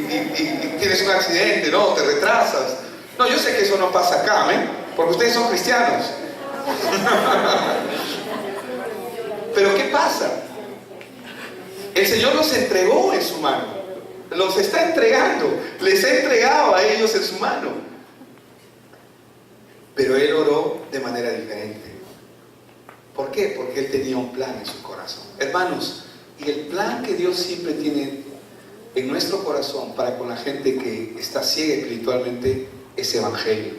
tienes un accidente, ¿no? Te retrasas. No, yo sé que eso no pasa acá, ¿eh? Porque ustedes son cristianos. Pero ¿qué pasa? El Señor los entregó en su mano. Los está entregando. Les ha entregado a ellos en su mano. Pero Él oró de manera diferente. ¿Por qué? Porque Él tenía un plan en su corazón. Hermanos, Y el plan que Dios siempre tiene en nuestro corazón para con la gente que está ciega espiritualmente es evangelio.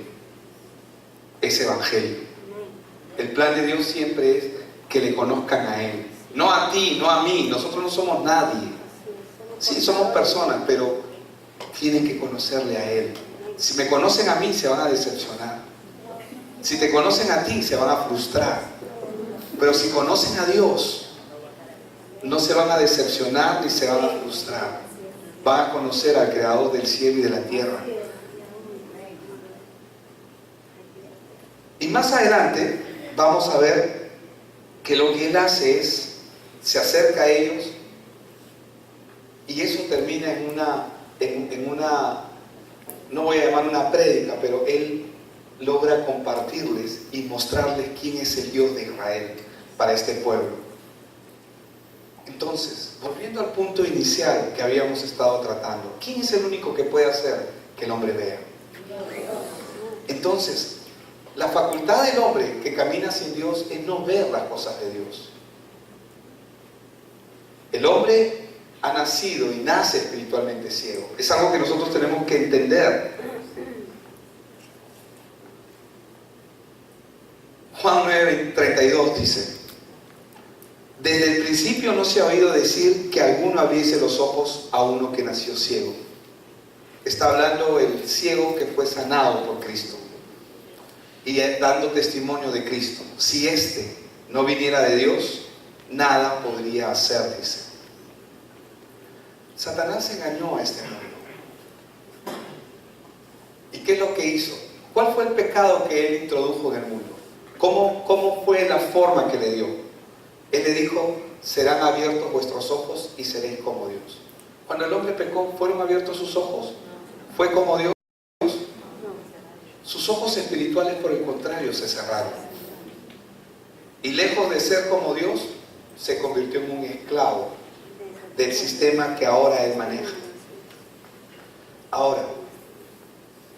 Es evangelio. El plan de Dios siempre es que le conozcan a Él. No a ti, no a mí. Nosotros no somos nadie. Sí, somos personas, pero tienen que conocerle a Él. Si me conocen a mí, se van a decepcionar. Si te conocen a ti, se van a frustrar. Pero si conocen a Dios, no se van a decepcionar ni se van a frustrar. Van a conocer al Creador del cielo y de la tierra. Y más adelante vamos a ver que lo que Él hace es, se acerca a ellos y eso termina en una, no voy a llamar una prédica, pero Él logra compartirles y mostrarles quién es el Dios de Israel para este pueblo. Entonces, volviendo al punto inicial que habíamos estado tratando, ¿quién es el único que puede hacer que el hombre vea? Entonces, la facultad del hombre que camina sin Dios es no ver las cosas de Dios. El hombre ha nacido y nace espiritualmente ciego. Es algo que nosotros tenemos que entender. Juan 9:32 dice: desde el principio no se ha oído decir que alguno abriese los ojos a uno que nació ciego. Está hablando el ciego que fue sanado por Cristo y dando testimonio de Cristo. Si éste no viniera de Dios, nada podría hacer, dice. Satanás engañó a este mundo. ¿Y qué es lo que hizo? ¿Cuál fue el pecado que él introdujo en el mundo? ¿Cómo fue la forma que le dio? Él le dijo: serán abiertos vuestros ojos y seréis como Dios. Cuando el hombre pecó, ¿fueron abiertos sus ojos? ¿Fue como Dios? Sus ojos espirituales, por el contrario, se cerraron. Y lejos de ser como Dios, se convirtió en un esclavo del sistema que ahora él maneja. Ahora,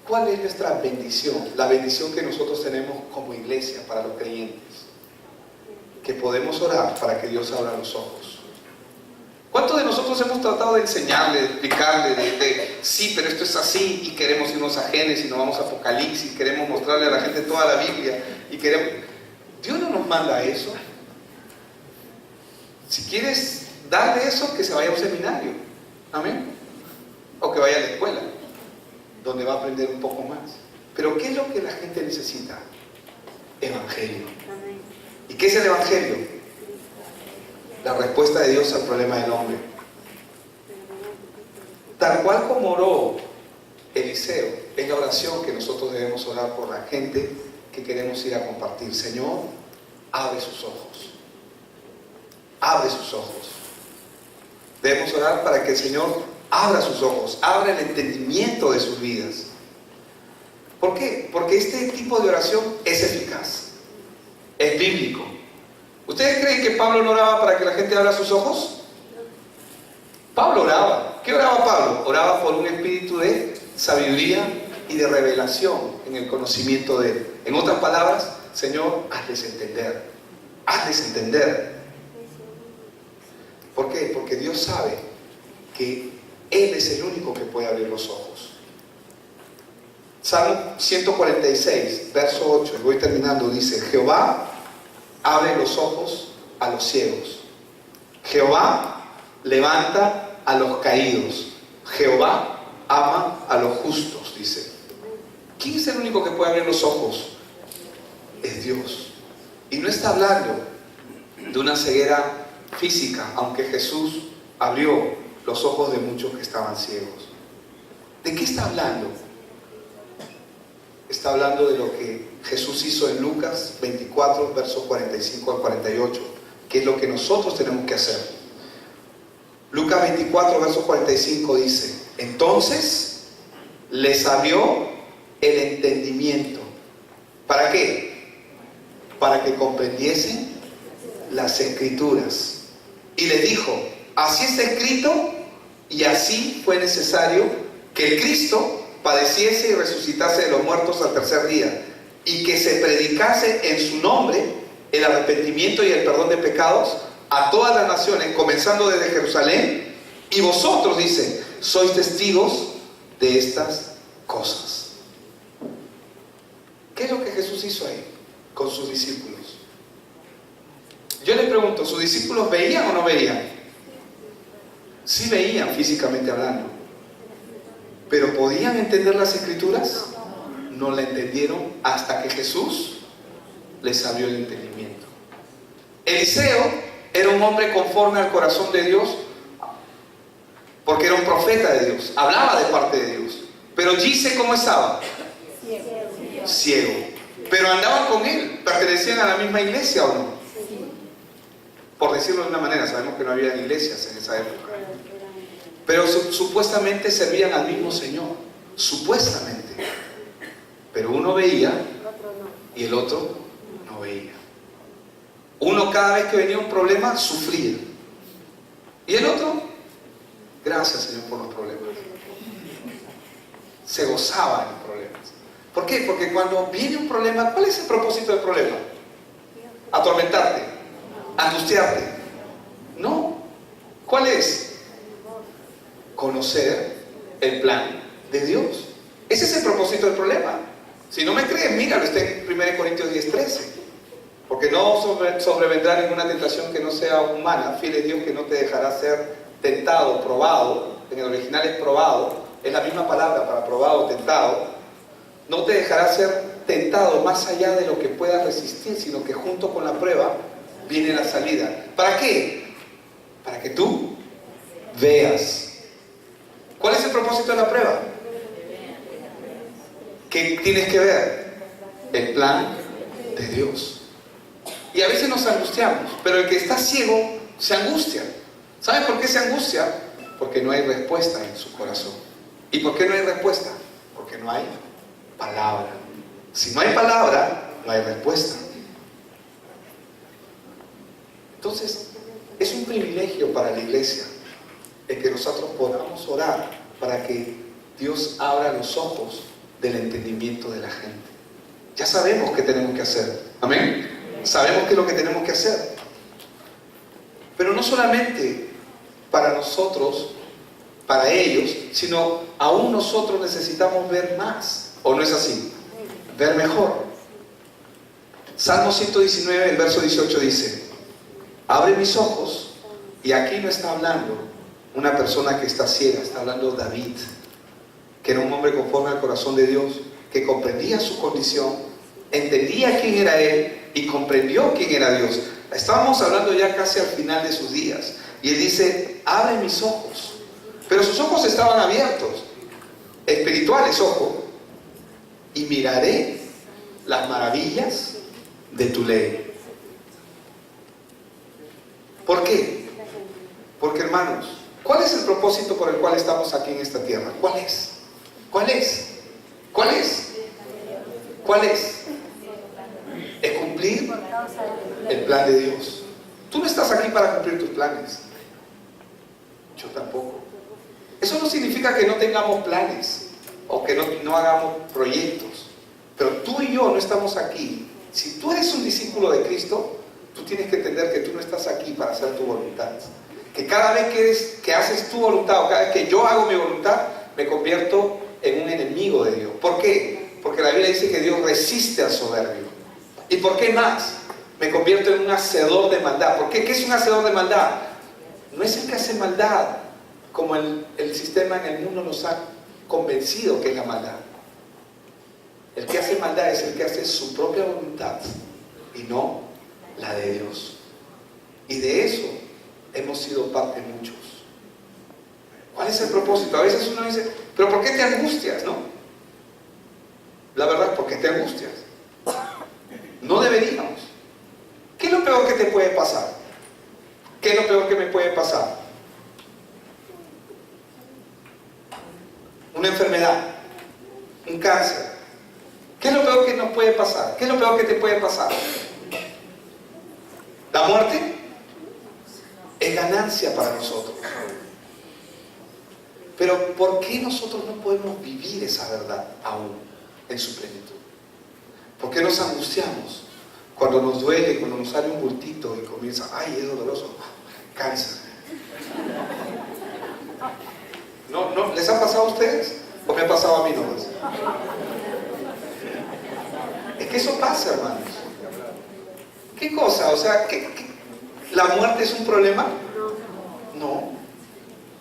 ¿cuál es nuestra bendición? La bendición que nosotros tenemos como iglesia para los creyentes. Que podemos orar para que Dios abra los ojos. ¿Cuántos de nosotros hemos tratado de enseñarle, de explicarle, sí, pero esto es así, y queremos irnos a Génesis, nos vamos a Apocalipsis, queremos mostrarle a la gente toda la Biblia, y queremos... Dios no nos manda eso. Si quieres darle eso, que se vaya a un seminario, amén, o que vaya a la escuela, donde va a aprender un poco más. Pero ¿qué es lo que la gente necesita? Evangelio. ¿Y qué es el evangelio? La respuesta de Dios al problema del hombre. Tal cual como oró Eliseo, es la oración que nosotros debemos orar por la gente que queremos ir a compartir. Señor, abre sus ojos. Abre sus ojos. Debemos orar para que el Señor abra sus ojos, abra el entendimiento de sus vidas. ¿Por qué? Porque este tipo de oración es eficaz, es bíblico. ¿Ustedes creen que Pablo no oraba para que la gente abra sus ojos? Pablo oraba. ¿Qué oraba Pablo? Oraba por un espíritu de sabiduría y de revelación en el conocimiento de Él. En otras palabras, Señor, hazles entender. Hazles entender. ¿Por qué? Porque Dios sabe que Él es el único que puede abrir los ojos. Salmo 146, verso 8, y voy terminando, dice: Jehová abre los ojos a los ciegos. Jehová levanta a los caídos. Jehová ama a los justos, dice. ¿Quién es el único que puede abrir los ojos? Es Dios. Y no está hablando de una ceguera física, aunque Jesús abrió los ojos de muchos que estaban ciegos. ¿De qué está hablando? Está hablando de lo que Jesús hizo en Lucas 24, versos 45 al 48, que es lo que nosotros tenemos que hacer. Lucas 24, verso 45 dice: entonces les abrió el entendimiento. ¿Para qué? Para que comprendiesen las Escrituras. Y le dijo: así está escrito, y así fue necesario que el Cristo padeciese y resucitase de los muertos al tercer día, y que se predicase en su nombre el arrepentimiento y el perdón de pecados a todas las naciones, comenzando desde Jerusalén, y vosotros, dice, sois testigos de estas cosas. ¿Qué es lo que Jesús hizo ahí con sus discípulos? Yo les pregunto, ¿sus discípulos veían o no veían? Sí veían físicamente hablando, pero ¿podían entender las Escrituras? No la entendieron hasta que Jesús les abrió el entendimiento. Eliseo era un hombre conforme al corazón de Dios, porque era un profeta de Dios, hablaba de parte de Dios. Pero Gise, ¿cómo estaba? Ciego. Pero andaban con él, pertenecían a la misma iglesia, ¿o no? Por decirlo de una manera, sabemos que no había iglesias en esa época, pero supuestamente servían al mismo Señor, supuestamente. Pero uno veía y el otro no veía. Uno, cada vez que venía un problema, sufría, y el otro, gracias, Señor, por los problemas. Se gozaba en los problemas. ¿Por qué? Porque cuando viene un problema, ¿cuál es el propósito del problema? Atormentarte, angustiarte. No. ¿Cuál es? Conocer el plan de Dios. Ese es el propósito del problema. Si no me crees, míralo, está en 1 Corintios 10:13. Porque no sobrevendrá ninguna tentación que no sea humana. Fiel es Dios que no te dejará ser tentado, probado. En el original es probado. Es la misma palabra para probado, tentado. No te dejará ser tentado más allá de lo que puedas resistir, sino que junto con la prueba viene la salida. ¿Para qué? Para que tú veas. ¿Cuál es el propósito de la prueba? ¿Qué tienes que ver? El plan de Dios. Y a veces nos angustiamos, pero el que está ciego se angustia. ¿Sabes por qué se angustia? Porque no hay respuesta en su corazón. ¿Y por qué no hay respuesta? Porque no hay palabra. Si no hay palabra, no hay respuesta. Entonces, es un privilegio para la iglesia el que nosotros podamos orar para que Dios abra los ojos del entendimiento de la gente. Ya sabemos qué tenemos que hacer. Amén. Sabemos qué es lo que tenemos que hacer. Pero no solamente para nosotros, para ellos, sino aún nosotros necesitamos ver más. ¿O no es así? Ver mejor. Salmo 119, el verso 18 dice: abre mis ojos. Y aquí no está hablando una persona que está ciega, está hablando David, que era un hombre conforme al corazón de Dios, que comprendía su condición, entendía quién era él y comprendió quién era Dios. Estábamos hablando ya casi al final de sus días, y él dice: abre mis ojos. Pero sus ojos estaban abiertos, espirituales, ojo, y miraré las maravillas de tu ley. ¿Por qué? Porque, hermanos, ¿cuál es el propósito por el cual estamos aquí en esta tierra? ¿Cuál es? ¿Cuál es? ¿Cuál es? ¿Cuál es? Es cumplir el plan de Dios. Tú no estás aquí para cumplir tus planes. Yo tampoco. Eso no significa que no tengamos planes o que no hagamos proyectos. Pero tú y yo no estamos aquí. Si tú eres un discípulo de Cristo, tú tienes que entender que tú no estás aquí para hacer tu voluntad. Que cada vez que haces tu voluntad, o cada vez que yo hago mi voluntad, me convierto en un enemigo de Dios. ¿Por qué? Porque la Biblia dice que Dios resiste al soberbio. ¿Y por qué más? Me convierto en un hacedor de maldad. ¿Por qué? ¿Qué es un hacedor de maldad? No es el que hace maldad como el sistema en el mundo nos ha convencido que es la maldad. El que hace maldad es el que hace su propia voluntad y no la de Dios. Y de eso hemos sido parte muchos. ¿Cuál es el propósito? A veces uno dice: ¿pero por qué te angustias? ¿No? La verdad, ¿por qué te angustias? No deberíamos. ¿Qué es lo peor que te puede pasar? ¿Qué es lo peor que me puede pasar? Una enfermedad, un cáncer. ¿Qué es lo peor que nos puede pasar? ¿Qué es lo peor que te puede pasar? ¿La muerte? Es ganancia para nosotros. Pero ¿por qué nosotros no podemos vivir esa verdad aún en su plenitud? ¿Por qué nos angustiamos Cuando nos duele, cuando nos sale un bultito y comienza, ay, es doloroso, cáncer. ¿No les ha pasado a ustedes? ¿O me ha pasado a mí nomás? Es que eso pasa, hermanos. ¿Qué cosa? O sea, ¿la muerte es un problema? No.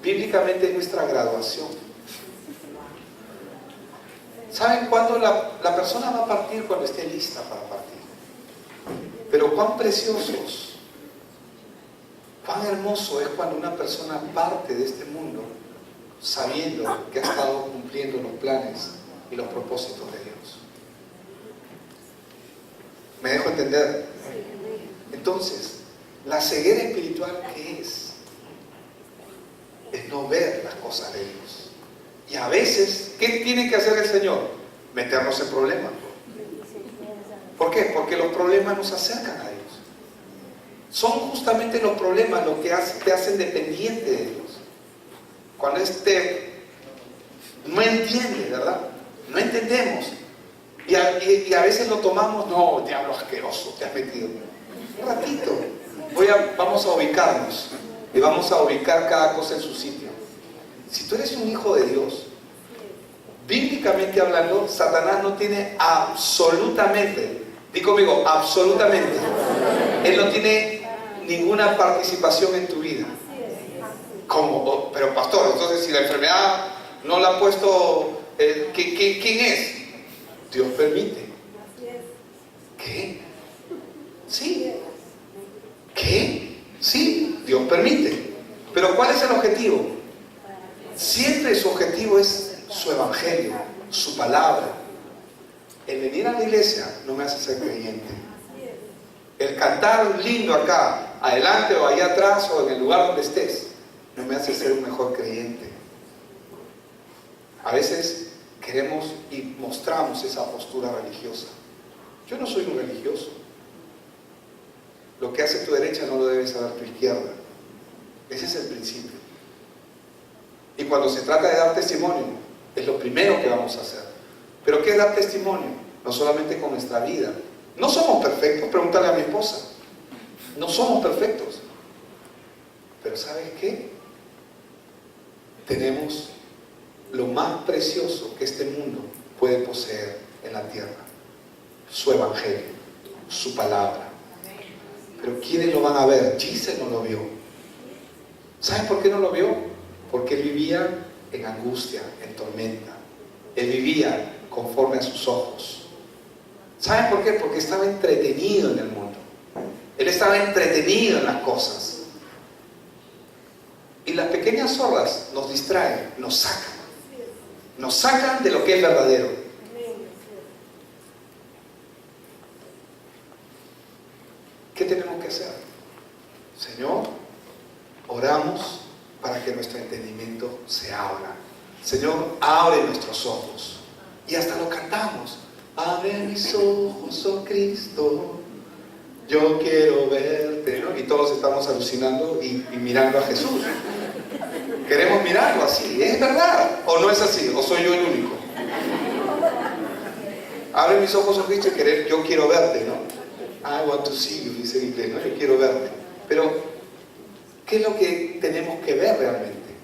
Bíblicamente es nuestra graduación. ¿Saben cuándo la persona va a partir? Cuando esté lista para partir. Pero cuán preciosos, cuán hermoso es cuando una persona parte de este mundo sabiendo que ha estado cumpliendo los planes y los propósitos de Dios. ¿Me dejo entender? Entonces, la ceguera espiritual, ¿qué es? Es no ver las cosas de Dios. Y a veces, ¿qué tiene que hacer el Señor? Meternos en problemas. ¿Por qué? Porque los problemas nos acercan a Dios. Son justamente los problemas los que te hacen dependiente de Dios. Cuando no entiende, ¿verdad? No entendemos. Y a veces lo tomamos, no, diablo asqueroso, te has metido. Un ratito. Vamos a ubicarnos. Y vamos a ubicar cada cosa en su sitio. Si tú eres un hijo de Dios, bíblicamente hablando, Satanás no tiene absolutamente, di conmigo, absolutamente, él no tiene ninguna participación en tu vida. ¿Cómo? Pero pastor, entonces si la enfermedad no la ha puesto, ¿quién es? Dios permite. ¿Qué? Sí. ¿Qué? Sí, Dios permite. Pero ¿cuál es el objetivo? Siempre su objetivo es su evangelio, su palabra. El venir a la iglesia no me hace ser creyente. El cantar lindo acá, adelante o allá atrás o en el lugar donde estés, no me hace ser un mejor creyente. A veces queremos y mostramos esa postura religiosa. Yo no soy un religioso. Lo que hace tu derecha no lo debe saber tu izquierda. Ese es el principio. Y cuando se trata de dar testimonio, es lo primero que vamos a hacer. ¿Pero qué es dar testimonio? No solamente con nuestra vida. No somos perfectos, pregúntale a mi esposa. No somos perfectos. Pero ¿sabes qué? Tenemos lo más precioso que este mundo puede poseer en la tierra. Su evangelio, su palabra. Pero ¿quiénes lo van a ver? Giselle no lo vio. ¿Saben por qué no lo vio? Porque él vivía en angustia, en tormenta. Él vivía conforme a sus ojos. ¿Saben por qué? Porque estaba entretenido en el mundo. Él estaba entretenido en las cosas. Y las pequeñas zorras nos distraen, nos sacan. Nos sacan de lo que es verdadero. ¿Qué tenemos que hacer? Señor, oramos para que nuestro entendimiento se abra. Señor, abre nuestros ojos. Y hasta lo cantamos. Abre mis ojos, oh Cristo, yo quiero verte, ¿no? Y todos estamos alucinando y mirando a Jesús. Queremos mirarlo así. ¿Es verdad? ¿O no es así? ¿O soy yo el único? Abre mis ojos, oh Cristo, yo quiero verte, ¿no? I want to see you, dice en inglés, ¿no? Yo quiero verte. Pero, ¿qué es lo que tenemos que ver realmente?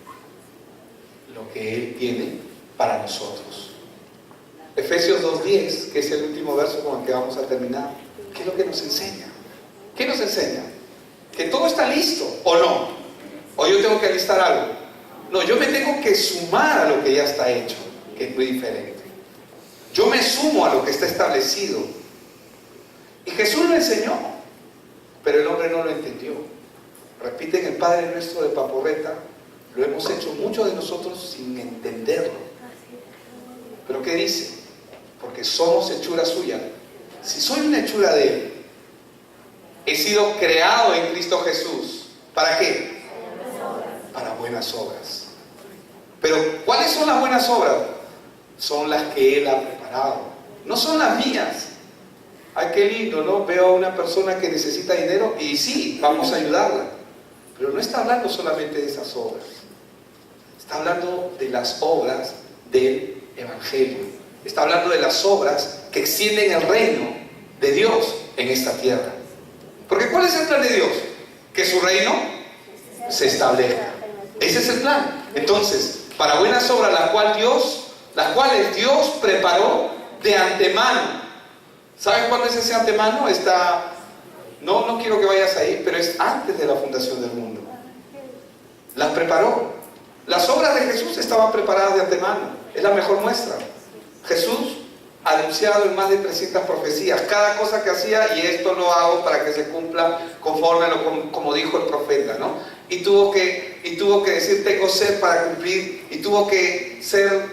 Lo que Él tiene para nosotros. Efesios 2:10, que es el último verso con el que vamos a terminar. ¿Qué es lo que nos enseña? ¿Qué nos enseña? ¿Que todo está listo o no? ¿O yo tengo que alistar algo? No, yo me tengo que sumar a lo que ya está hecho, que es muy diferente. Yo me sumo a lo que está establecido. Y Jesús lo enseñó, pero el hombre no lo entendió. Repiten el Padre Nuestro de Paporreta, lo hemos hecho muchos de nosotros sin entenderlo. ¿Pero qué dice? Porque somos hechura suya. Si soy una hechura de Él, he sido creado en Cristo Jesús. ¿Para qué? Para buenas obras. Pero ¿cuáles son las buenas obras? Son las que Él ha preparado. No son las mías. Ay, qué lindo, ¿no? Veo a una persona que necesita dinero y sí, vamos a ayudarla. Pero no está hablando solamente de esas obras. Está hablando de las obras del Evangelio. Está hablando de las obras que extienden el reino de Dios en esta tierra. Porque ¿cuál es el plan de Dios? Que su reino se establezca. Ese es el plan. Entonces, para buenas obras, las cuales Dios preparó de antemano. ¿Sabes cuándo es ese antemano? No quiero que vayas ahí, pero es antes de la fundación del mundo. Las preparó. Las obras de Jesús estaban preparadas de antemano. Es la mejor muestra. Jesús anunciado en más de 300 profecías, cada cosa que hacía, y esto lo hago para que se cumpla conforme como dijo el profeta, ¿no? Y tuvo que decir, tengo sed para cumplir, y tuvo que ser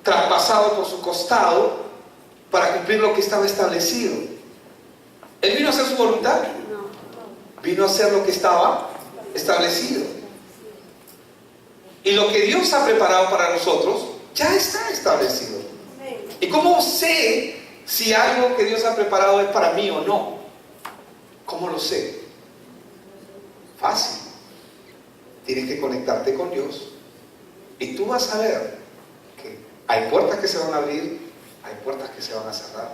traspasado por su costado para cumplir lo que estaba establecido. ¿Él vino a hacer su voluntad? Vino a hacer lo que estaba establecido. Y lo que Dios ha preparado para nosotros ya está establecido. ¿Y cómo sé si algo que Dios ha preparado es para mí o no? ¿Cómo lo sé? Fácil. Tienes que conectarte con Dios y tú vas a ver que hay puertas que se van a abrir, hay puertas que se van a cerrar.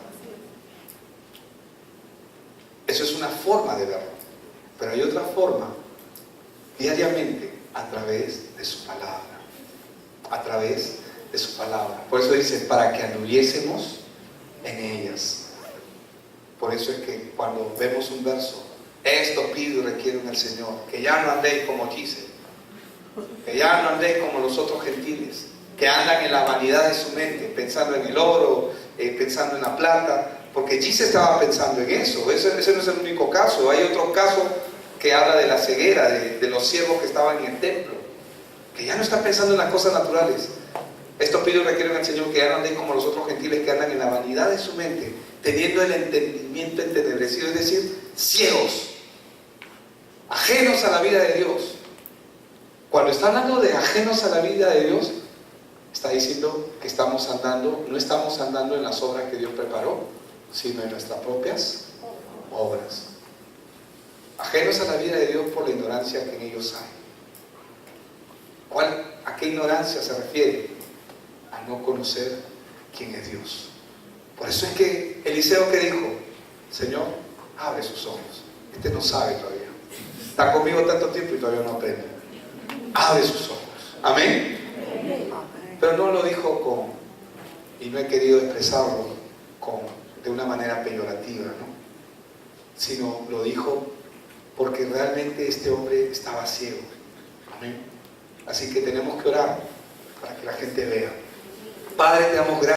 Eso es una forma de verlo. Pero hay otra forma, diariamente, a través de su palabra. A través de su palabra. Por eso dice, para que anduviésemos en ellas. Por eso es que cuando vemos un verso, esto pido y requiero en el Señor, que ya no andéis como Gise, que ya no andéis como los otros gentiles, que andan en la vanidad de su mente, pensando en el oro, pensando en la plata, porque Gise estaba pensando en eso. Ese no es el único caso. Hay otro caso que habla de la ceguera, de los siervos que estaban en el templo, que ya no están pensando en las cosas naturales. Esto pido y requieren al Señor, que ya no anden como los otros gentiles que andan en la vanidad de su mente, teniendo el entendimiento entenebrecido, es decir, ciegos, ajenos a la vida de Dios. Cuando está hablando de ajenos a la vida de Dios, está diciendo que no estamos andando en las obras que Dios preparó, sino en nuestras propias obras. Ajenos a la vida de Dios por la ignorancia que en ellos hay. ¿A qué ignorancia se refiere? A no conocer quién es Dios. Por eso es que Eliseo, ¿qué dijo? Señor, abre sus ojos. Este no sabe todavía. Está conmigo tanto tiempo y todavía no aprende. Abre sus ojos. Amén. Pero no lo dijo y no he querido expresarlo de una manera peyorativa, ¿no? Sino lo dijo porque realmente este hombre estaba ciego. Amén. Así que tenemos que orar para que la gente vea. Padre, te damos gracias.